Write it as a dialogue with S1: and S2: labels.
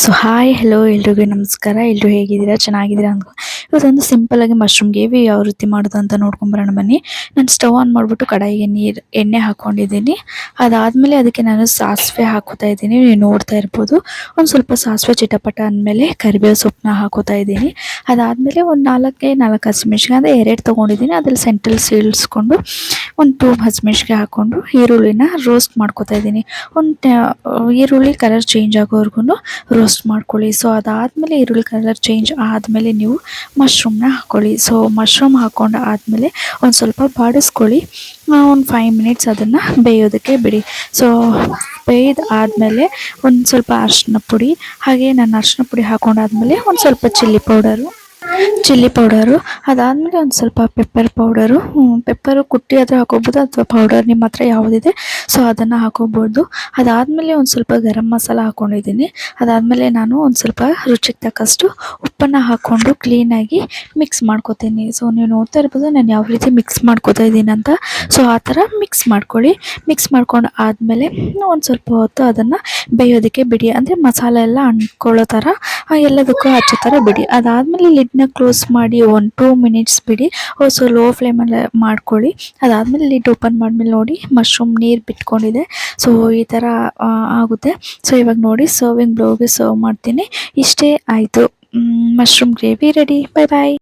S1: So hi hello ಎಲ್ರಿಗೂ ನಮಸ್ಕಾರ. ಎಲ್ಲರೂ ಹೇಗಿದ್ದೀರಾ? ಚೆನ್ನಾಗಿದ್ದೀರಾ ಅಂದ್ಕೊ. ಇವತ್ತೊಂದು ಸಿಂಪಲ್ ಆಗಿ ಮಶ್ರೂಮ್ ಗ್ರೇವಿ ಯಾವ ರೀತಿ ಮಾಡೋದು ಅಂತ ನೋಡ್ಕೊಂಬರೋಣ ಬನ್ನಿ. ನಾನು ಸ್ಟವ್ ಆನ್ ಮಾಡಿಬಿಟ್ಟು ಕಡಾಯಿಗೆ ಎಣ್ಣೆ ಹಾಕ್ಕೊಂಡಿದ್ದೀನಿ. ಅದಾದಮೇಲೆ ಅದಕ್ಕೆ ನಾನು ಸಾಸಿವೆ ಹಾಕೋತಾ ಇದ್ದೀನಿ. ನೀವು ನೋಡ್ತಾ ಇರ್ಬೋದು. ಒಂದು ಸ್ವಲ್ಪ ಸಾಸಿವೆ ಚಿಟಪಟ ಅಂದಮೇಲೆ ಕರಿಬೇವು ಸೊಪ್ಪನ್ನ ಹಾಕೋತಾ ಇದ್ದೀನಿ. ಅದಾದಮೇಲೆ ಒಂದು ನಾಲ್ಕು ಹಸಿಮೆಣ್ಸಿಕಾಯಿ ಅಂದರೆ 2 ತೊಗೊಂಡಿದ್ದೀನಿ. ಅದ್ರಲ್ಲಿ ಸೆಂಟ್ರಲ್ ಸೀಳ್ಸ್ಕೊಂಡು ಒಂದು 2 ಹಸಿಮೆಣ್ಸಿಕಾಯಿ ಹಾಕ್ಕೊಂಡು ಈರುಳ್ಳಿನ ರೋಸ್ಟ್ ಮಾಡ್ಕೋತಾ ಇದ್ದೀನಿ. ಈರುಳ್ಳಿ ಕಲರ್ ಚೇಂಜ್ ಆಗೋವರೆಗೂ ರೋಸ್ಟ್ ಮಾಡ್ಕೊಳ್ಳಿ. ಸೊ ಅದಾದಮೇಲೆ ಈರುಳ್ಳಿ ಕಲರ್ ಚೇಂಜ್ ಆದಮೇಲೆ ನೀವು ಮಶ್ರೂಮ್ನ ಹಾಕ್ಕೊಳ್ಳಿ. ಸೊ ಮಶ್ರೂಮ್ ಹಾಕ್ಕೊಂಡು ಆದಮೇಲೆ ಒಂದು ಸ್ವಲ್ಪ ಬಾಡಿಸ್ಕೊಳ್ಳಿ. ಒಂದು 5 ಮಿನಿಟ್ಸ್ ಅದನ್ನು ಬೇಯೋದಕ್ಕೆ ಬಿಡಿ. ಸೊ ಬೇಯ್ದು ಆದಮೇಲೆ ಒಂದು ಸ್ವಲ್ಪ ಅರಿಶಿನ ಪುಡಿ, ಹಾಗೆ ನಾನು ಅರಿಶಿನ ಪುಡಿ ಹಾಕೊಂಡಾದ್ಮೇಲೆ ಒಂದು ಸ್ವಲ್ಪ ಚಿಲ್ಲಿ ಪೌಡರು, ಅದಾದಮೇಲೆ ಒಂದು ಸ್ವಲ್ಪ ಪೆಪ್ಪರ್ ಪೌಡರು. ಪೆಪ್ಪರು ಕುಟ್ಟಿ ಆದರೆ ಹಾಕೋಬೋದು ಅಥವಾ ಪೌಡರ್ ನಿಮ್ಮ ಹತ್ರ ಯಾವುದಿದೆ ಸೊ ಅದನ್ನು ಹಾಕೋಬೋದು. ಅದಾದಮೇಲೆ ಒಂದು ಸ್ವಲ್ಪ ಗರಂ ಮಸಾಲ ಹಾಕ್ಕೊಂಡಿದ್ದೀನಿ. ಅದಾದಮೇಲೆ ನಾನು ಒಂದು ಸ್ವಲ್ಪ ರುಚಿಗೆ ತಕ್ಕಷ್ಟು ಉಪ್ಪನ್ನು ಹಾಕ್ಕೊಂಡು ಕ್ಲೀನಾಗಿ ಮಿಕ್ಸ್ ಮಾಡ್ಕೊತೀನಿ. ಸೊ ನೀವು ನೋಡ್ತಾ ಇರ್ಬೋದು ನಾನು ಯಾವ ರೀತಿ ಮಿಕ್ಸ್ ಮಾಡ್ಕೊತಾ ಇದ್ದೀನಿ ಅಂತ. ಸೊ ಆ ಥರ ಮಿಕ್ಸ್ ಮಾಡ್ಕೊಳ್ಳಿ. ಮಿಕ್ಸ್ ಮಾಡ್ಕೊಂಡು ಆದಮೇಲೆ ಒಂದು ಸ್ವಲ್ಪ ಹೊತ್ತು ಅದನ್ನು ಬೇಯೋದಕ್ಕೆ ಬಿಡಿ. ಅಂದರೆ ಮಸಾಲೆ ಎಲ್ಲ ಅಂಟ್ಕೊಳ್ಳೋ ಥರ ಎಲ್ಲದಕ್ಕೂ ಹಚ್ಚೋ ಥರ ಬಿಡಿ. ಅದಾದಮೇಲೆ ಲಿಡ್ನ ಕ್ಲೋಸ್ ಮಾಡಿ ಒಂದು 2 ಮಿನಿಟ್ಸ್ ಬಿಡಿ. ಸೊ ಲೋ ಫ್ಲೇಮಲ್ಲಿ ಮಾಡ್ಕೊಳ್ಳಿ. ಅದಾದಮೇಲೆ ಲಿಡ್ ಓಪನ್ ಮಾಡಿದ್ಮೇಲೆ ನೋಡಿ ಮಶ್ರೂಮ್ ನೀರು ಬಿಟ್ಕೊಂಡಿದೆ. ಸೊ ಈ ಥರ ಆಗುತ್ತೆ. ಸೊ ಇವಾಗ ನೋಡಿ ಸರ್ವಿಂಗ್ ಬೌಲ್ಗೆ ಸರ್ವ್ ಮಾಡ್ತೀನಿ. ಇಷ್ಟೇ ಆಯಿತು, ಮಶ್ರೂಮ್ ಗ್ರೇವಿ ರೆಡಿ. ಬಾಯ್ ಬಾಯ್.